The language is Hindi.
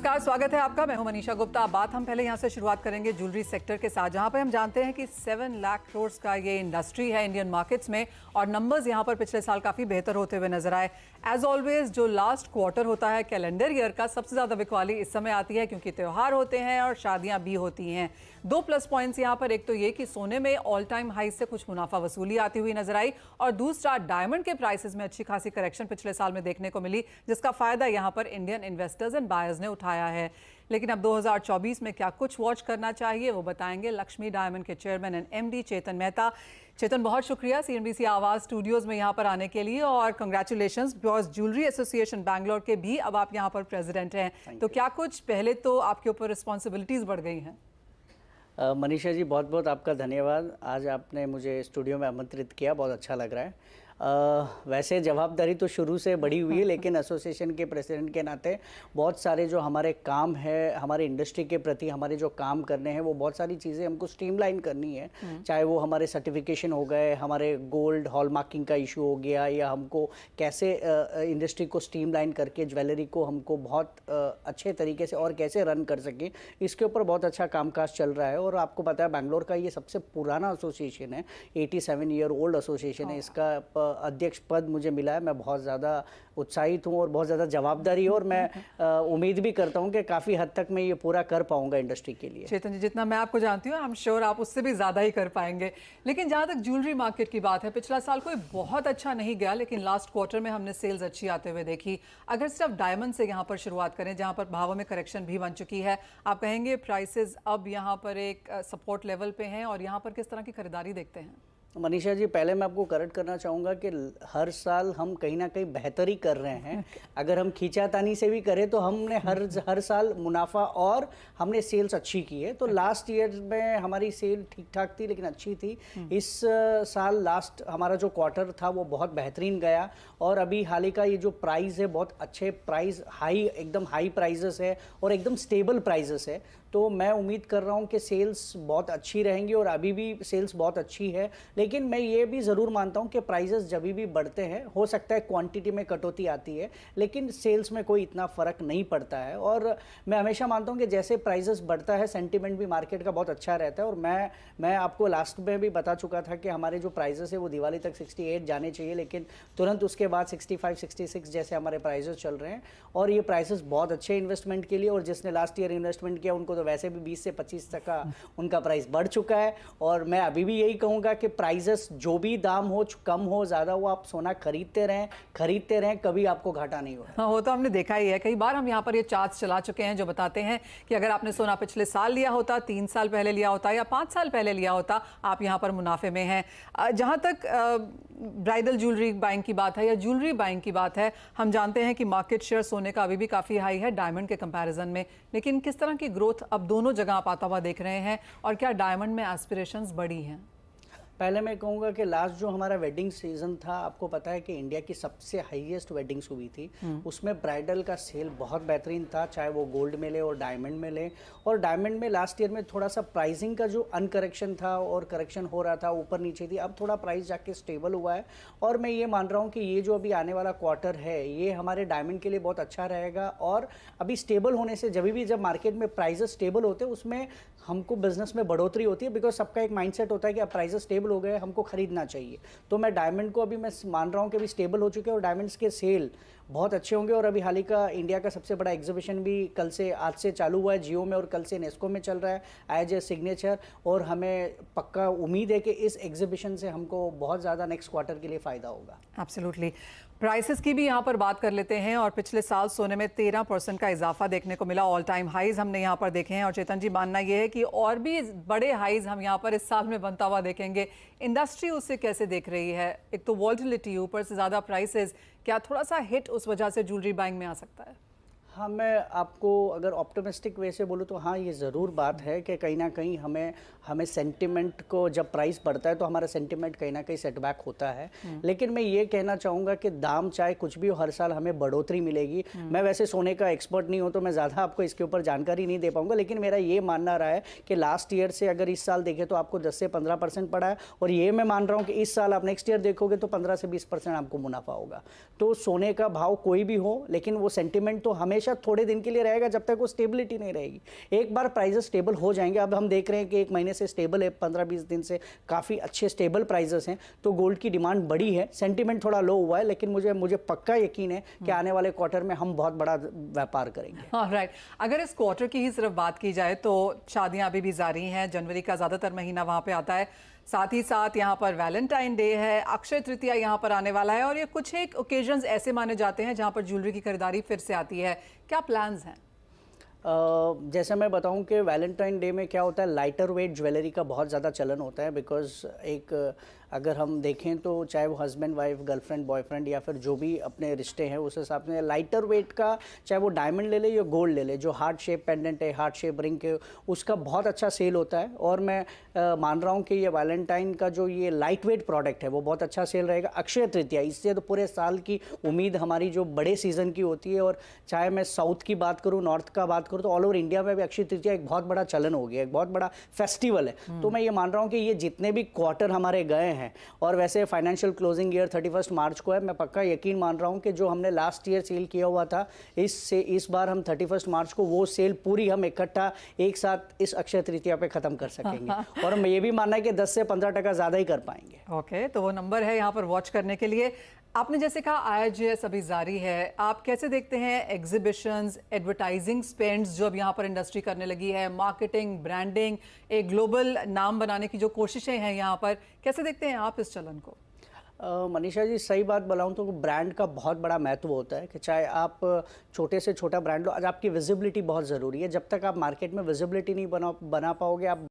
नमस्कार, स्वागत है आपका। मैं हूं मनीषा गुप्ता। बात हम पहले यहां से शुरुआत करेंगे ज्वेलरी सेक्टर के साथ, जहां पे हम जानते हैं कि 7 लाख करोड़ का ये इंडस्ट्री है इंडियन मार्केट्स में, और नंबर्स यहां पर पिछले साल काफ़ी बेहतर होते हुए नजर आए। एज ऑलवेज जो लास्ट क्वार्टर होता है कैलेंडर ईयर का, सबसे ज़्यादा बिकवाली इस समय आती है क्योंकि त्यौहार होते हैं और शादियाँ भी होती हैं। 2 प्लस पॉइंट्स यहाँ पर, एक तो ये कि सोने में ऑल टाइम हाई से कुछ मुनाफा वसूली आती हुई नजर आई, और दूसरा डायमंड के प्राइसेस में अच्छी खासी करेक्शन पिछले साल में देखने को मिली, जिसका फायदा यहाँ पर इंडियन इन्वेस्टर्स एंड बायर्स ने उठाया है। लेकिन अब 2024 में क्या कुछ वॉच करना चाहिए वो बताएंगे लक्ष्मी डायमंड के चेयरमैन एंड एमडी चेतन मेहता। चेतन, बहुत शुक्रिया सीएनबीसी आवाज स्टूडियोज में यहाँ पर आने के लिए, और congratulations because jewellery association Bangalore के भी अब आप यहाँ पर प्रेसिडेंट हैं। तो क्या कुछ पहले तो आपके ऊपर रिस्पॉन्सिबिलिटीज बढ़ गई हैं? मनीषा जी, बहुत बहुत आपका धन्यवाद। आज आपने मुझे स्टूडियो में आमंत्रित किया, बहुत अच्छा लग रहा है। वैसे जवाबदारी तो शुरू से बड़ी हुई है, लेकिन एसोसिएशन के प्रेसिडेंट के नाते बहुत सारे जो हमारे काम है, हमारे इंडस्ट्री के प्रति हमारे जो काम करने हैं, वो बहुत सारी चीज़ें हमको स्ट्रीमलाइन करनी है। चाहे वो हमारे सर्टिफिकेशन हो गए, हमारे गोल्ड हॉलमार्किंग का इशू हो गया, या हमको कैसे इंडस्ट्री को स्ट्रीमलाइन करके ज्वेलरी को हमको बहुत अच्छे तरीके से और कैसे रन कर सकें, इसके ऊपर बहुत अच्छा कामकाज चल रहा है। और आपको पता है बैंगलोर का ये सबसे पुराना एसोसिएशन है, 87 ईयर ओल्ड एसोसिएशन है। इसका अध्यक्ष पद मुझे मिला है। मैं बहुत ज़्यादा उत्साहित हूँ और बहुत ज़्यादा जवाबदारी है, और मैं उम्मीद भी करता हूँ कि काफ़ी हद तक मैं ये पूरा कर पाऊँगा इंडस्ट्री के लिए। चेतन जी, जितना मैं आपको जानती हूँ आई एम श्योर आप उससे भी ज़्यादा ही कर पाएंगे। लेकिन जहाँ तक ज्वेलरी मार्केट की बात है, पिछला साल कोई बहुत अच्छा नहीं गया, लेकिन लास्ट क्वार्टर में हमने सेल्स अच्छी आते हुए देखी। अगर सिर्फ डायमंड से यहाँ पर शुरुआत करें, जहाँ पर भावों में करेक्शन भी बन चुकी है, आप कहेंगे प्राइसेस अब यहाँ पर एक सपोर्ट लेवल पे हैं, और यहाँ पर किस तरह की खरीदारी देखते हैं? मनीषा जी, पहले मैं आपको करेक्ट करना चाहूँगा कि हर साल हम कहीं ना कहीं बेहतरी कर रहे हैं। अगर हम खींचातानी से भी करें तो हमने हर साल मुनाफा और हमने सेल्स अच्छी की है। तो लास्ट ईयर में हमारी सेल ठीक ठाक थी, लेकिन अच्छी थी। इस साल लास्ट हमारा जो क्वार्टर था वो बहुत बेहतरीन गया, और अभी हाल ही का ये जो प्राइस है, बहुत अच्छे प्राइस, एकदम हाई प्राइजेस है और एकदम स्टेबल प्राइजेस है। तो मैं उम्मीद कर रहा हूँ कि सेल्स बहुत अच्छी रहेंगी, और अभी भी सेल्स बहुत अच्छी है। लेकिन मैं ये भी ज़रूर मानता हूँ कि प्राइजेस जब भी बढ़ते हैं, हो सकता है क्वांटिटी में कटौती आती है, लेकिन सेल्स में कोई इतना फ़र्क नहीं पड़ता है। और मैं हमेशा मानता हूँ कि जैसे प्राइजेस बढ़ता है, सेंटिमेंट भी मार्केट का बहुत अच्छा रहता है। और मैं आपको लास्ट में भी बता चुका था कि हमारे जो प्राइजेस है वो दिवाली तक 68 जाने चाहिए, लेकिन तुरंत उसके बाद 65, 66 जैसे हमारे प्राइजेस चल रहे हैं। और ये प्राइसेस बहुत अच्छे इन्वेस्टमेंट के लिए, और जिसने लास्ट ईयर इन्वेस्टमेंट किया उनको वैसे भी 20 से 25% का उनका प्राइस बढ़ चुका है। और मैं अभी भी यही कहूँगा कि प्राइसेस जो भी दाम हो, कम हो ज़्यादा हो, आप सोना खरीदते रहें, कभी आपको घाटा नहीं हो। हाँ, वो तो हमने देखा ही है। कई बार हम यहाँ पर ये चार्ट्स चला चुके हैं जो बताते हैं कि अगर आपने सोना पिछले साल लिया होता, 3 साल पहले लिया होता, या 5 साल पहले लिया होता, आप यहाँ पर मुनाफे में हैं। जहाँ तक ब्राइडल ज्वेलरी बाइंग की बात है या ज्वेलरी बाइंग की बात है, हम जानते हैं कि मार्केट शेयर सोने का अभी भी काफ़ी हाई है डायमंड के कंपैरिजन में। लेकिन किस तरह की ग्रोथ अब दोनों जगह आप आता हुआ देख रहे हैं, और क्या डायमंड में एस्पिरेशंस बढ़ी हैं? पहले मैं कहूँगा कि लास्ट जो हमारा वेडिंग सीजन था, आपको पता है कि इंडिया की सबसे हाईएस्ट वेडिंग्स हुई थी। उसमें ब्राइडल का सेल बहुत बेहतरीन था, चाहे वो गोल्ड में ले और डायमंड में ले। और डायमंड में लास्ट ईयर में थोड़ा सा प्राइसिंग का जो अनकरेक्शन था, और करेक्शन हो रहा था, ऊपर नीचे थी, अब थोड़ा प्राइस जाके स्टेबल हुआ है। और मैं ये मान रहा हूँ कि ये जो अभी आने वाला क्वार्टर है, ये हमारे डायमंड के लिए बहुत अच्छा रहेगा। और अभी स्टेबल होने से, जब मार्केट में प्राइजेस स्टेबल होते हैं, उसमें हमको बिजनेस में बढ़ोतरी होती है, बिकॉज सबका एक माइंडसेट होता है कि अब प्राइजेस स्टेबल हो गए, हमको खरीदना चाहिए। तो मैं डायमंड को अभी मैं मान रहा हूँ कि अभी स्टेबल हो चुके हैं, और डायमंड्स के सेल बहुत अच्छे होंगे। और अभी हाल ही का इंडिया का सबसे बड़ा एग्जीबिशन भी आज से चालू हुआ है जियो में, और कल से नेस्को में चल रहा है एज ए सिग्नेचर। और हमें पक्का उम्मीद है कि इस एग्जीबिशन से हमको बहुत ज़्यादा नेक्स्ट क्वार्टर के लिए फ़ायदा होगा। एब्सोल्युटली। प्राइसेस की भी यहाँ पर बात कर लेते हैं, और पिछले साल सोने में 13% का इजाफा देखने को मिला। ऑल टाइम हाईज हमने यहाँ पर देखे हैं, और चेतन जी मानना ये है कि और भी बड़े हाईज हम यहाँ पर इस साल में बनता हुआ देखेंगे। इंडस्ट्री उससे कैसे देख रही है? एक तो वॉल्टिलिटी, ऊपर से ज़्यादा प्राइसेस, क्या थोड़ा सा हिट उस वजह से ज्वेलरी बाइंग में आ सकता है? हाँ, मैं आपको अगर ऑप्टिमिस्टिक वे से बोलूँ तो हाँ, ये ज़रूर बात है कि कहीं ना कहीं हमें सेंटिमेंट को, जब प्राइस बढ़ता है तो हमारा सेंटिमेंट कहीं ना कहीं सेटबैक होता है। लेकिन मैं ये कहना चाहूँगा कि दाम चाहे कुछ भी हो, हर साल हमें बढ़ोतरी मिलेगी। मैं वैसे सोने का एक्सपर्ट नहीं हूँ, तो मैं ज़्यादा आपको इसके ऊपर जानकारी नहीं दे पाऊँगा, लेकिन मेरा ये मानना रहा है कि लास्ट ईयर से अगर इस साल देखें तो आपको 10 से 15% पड़ा है। और ये मैं मान रहा हूँ कि इस साल आप नेक्स्ट ईयर देखोगे तो 15 से 20% आपको मुनाफा होगा। तो सोने का भाव कोई भी हो, लेकिन वो सेंटिमेंट तो हमें हमेशा थोड़े दिन के लिए रहेगा जब तक वो स्टेबिलिटी नहीं रहेगी। एक बार प्राइजेस स्टेबल हो जाएंगे, अब हम देख रहे हैं कि एक महीने से स्टेबल है, 15-20 दिन से काफ़ी अच्छे स्टेबल प्राइजेस हैं, तो गोल्ड की डिमांड बढ़ी है। सेंटीमेंट थोड़ा लो हुआ है, लेकिन मुझे पक्का यकीन है कि आने वाले क्वार्टर में हम बहुत बड़ा व्यापार करेंगे। राइट, अगर इस क्वार्टर की ही सिर्फ बात की जाए तो शादियां अभी भी जारी हैं, जनवरी का ज़्यादातर महीना वहाँ पे आता है, साथ ही साथ यहाँ पर वैलेंटाइन डे है, अक्षय तृतीया यहाँ पर आने वाला है, और ये कुछ एक ओकेजन्स ऐसे माने जाते हैं जहाँ पर ज्वेलरी की खरीदारी फिर से आती है। क्या प्लान्स हैं? जैसे मैं बताऊं कि वैलेंटाइन डे में क्या होता है, लाइटर वेट ज्वेलरी का बहुत ज़्यादा चलन होता है। बिकॉज एक अगर हम देखें तो चाहे वो हस्बैंड वाइफ, गर्लफ्रेंड बॉयफ्रेंड या फिर जो भी अपने रिश्ते हैं, उस हिसाब से लाइटर वेट का, चाहे वो डायमंड ले ले या गोल्ड ले ले, जो हार्ट शेप पेंडेंट है, हार्ट शेप रिंग के, उसका बहुत अच्छा सेल होता है। और मैं मान रहा हूँ कि ये वैलेंटाइन का जो ये लाइट वेट प्रोडक्ट है वो बहुत अच्छा सेल रहेगा। अक्षय तृतीया, इससे तो पूरे साल की उम्मीद हमारी जो बड़े सीजन की होती है, और चाहे मैं साउथ की बात करूँ, नॉर्थ का बात करूँ, तो ऑल ओवर इंडिया में भी अक्षय तृतीया एक बहुत बड़ा चलन हो गया, एक बहुत बड़ा फेस्टिवल है। तो मैं ये मान रहा हूँ कि ये जितने भी क्वार्टर हमारे गए हैं, और वैसे फाइनेंशियल क्लोजिंग ईयर 31 मार्च को है, मैं पक्का यकीन मान रहा हूँ कि जो हमने लास्ट ईयर सेल किया हुआ था, इस बार हम 31 मार्च को वो सेल पूरी हम इकट्ठा एक साथ इस अक्षय तृतीया पे खत्म कर सकेंगे। और ये भी मानना है कि 10 से 15% ज़्यादा ही कर पाएंगे। ओके, तो वो नंबर है यहाँ पर वॉच करने के लिए। आपने जैसे कहा IIGS अभी जारी है, आप कैसे देखते हैं एग्जीबिशंस, एडवर्टाइजिंग स्पेंड्स जो अब यहाँ पर इंडस्ट्री करने लगी है, मार्केटिंग, ब्रांडिंग, एक ग्लोबल नाम बनाने की जो कोशिशें हैं यहाँ पर, कैसे देखते हैं आप इस चलन को? मनीषा जी, सही बात बताऊं तो ब्रांड का बहुत बड़ा महत्व होता है कि चाहे आप छोटे से छोटा ब्रांड लो, आज आपकी विजिबिलिटी बहुत ज़रूरी है। जब तक आप मार्केट में विजिबिलिटी नहीं बना पाओगे, आप